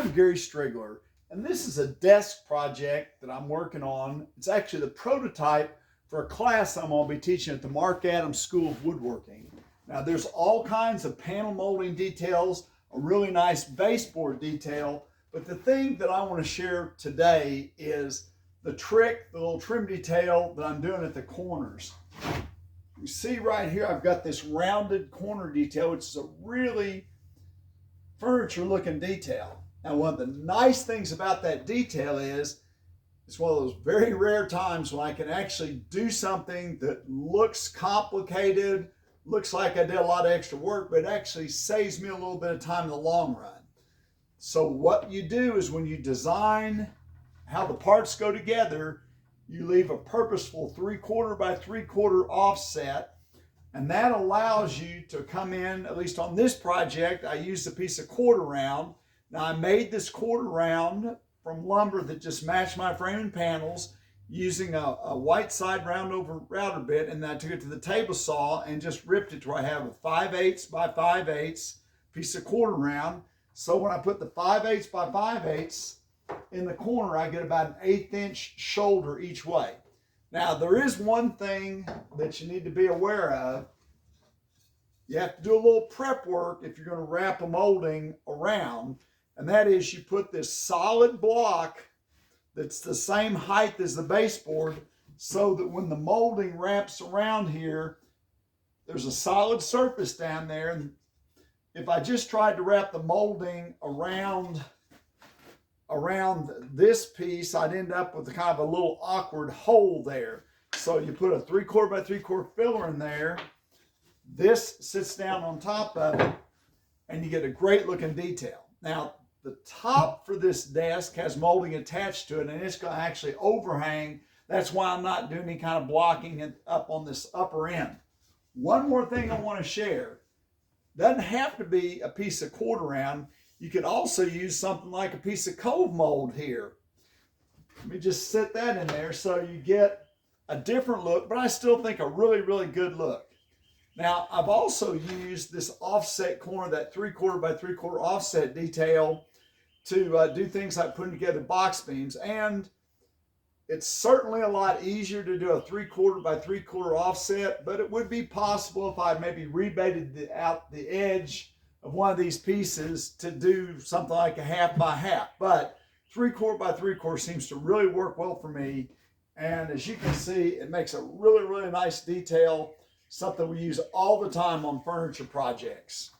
I'm Gary Striegler, and this is a desk project that I'm working on. It's actually the prototype for a class I'm going to be teaching at the Mark Adams School of Woodworking. Now, there's all kinds of panel molding details, a really nice baseboard detail, but the thing that I want to share today is the trick, the little trim detail that I'm doing at the corners. You see right here, I've got this rounded corner detail, which is a really furniture looking detail. Now, one of the nice things about that detail is it's one of those very rare times when I can actually do something that looks complicated, looks like I did a lot of extra work, but it actually saves me a little bit of time in the long run. So what you do is when you design how the parts go together, you leave a purposeful 3/4 by 3/4 offset, and that allows you to come in, at least on this project, I used a piece of 1/4 round. Now I made this 1/4 round from lumber that just matched my frame and panels using a white side round over router bit, and then I took it to the table saw and just ripped it to where I have a 5/8 by 5/8 piece of 1/4 round. So when I put the 5/8 by 5/8 in the corner, I get about an 1/8 inch shoulder each way. Now, there is one thing that you need to be aware of. You have to do a little prep work if you're going to wrap a molding around, and that is you put this solid block that's the same height as the baseboard so that when the molding wraps around here, there's a solid surface down there. And if I just tried to wrap the molding around this piece, I'd end up with kind of a little awkward hole there. So you put a 3/4 by 3/4 filler in there. This sits down on top of it, and you get a great looking detail. Now, the top for this desk has molding attached to it, and it's going to actually overhang. That's why I'm not doing any kind of blocking it up on this upper end. One more thing I want to share. Doesn't have to be a piece of 1/4 round. You could also use something like a piece of cove mold here. Let me just set that in there so you get a different look, but I still think a really, really good look. Now, I've also used this offset corner, that 3/4 by 3/4 offset detail to do things like putting together box beams. And it's certainly a lot easier to do a 3/4 by 3/4 offset, but it would be possible if I maybe rebaited out the edge of one of these pieces to do something like a 1/2 by 1/2. But 3/4 by 3/4 seems to really work well for me. And as you can see, it makes a really, really nice detail, something we use all the time on furniture projects.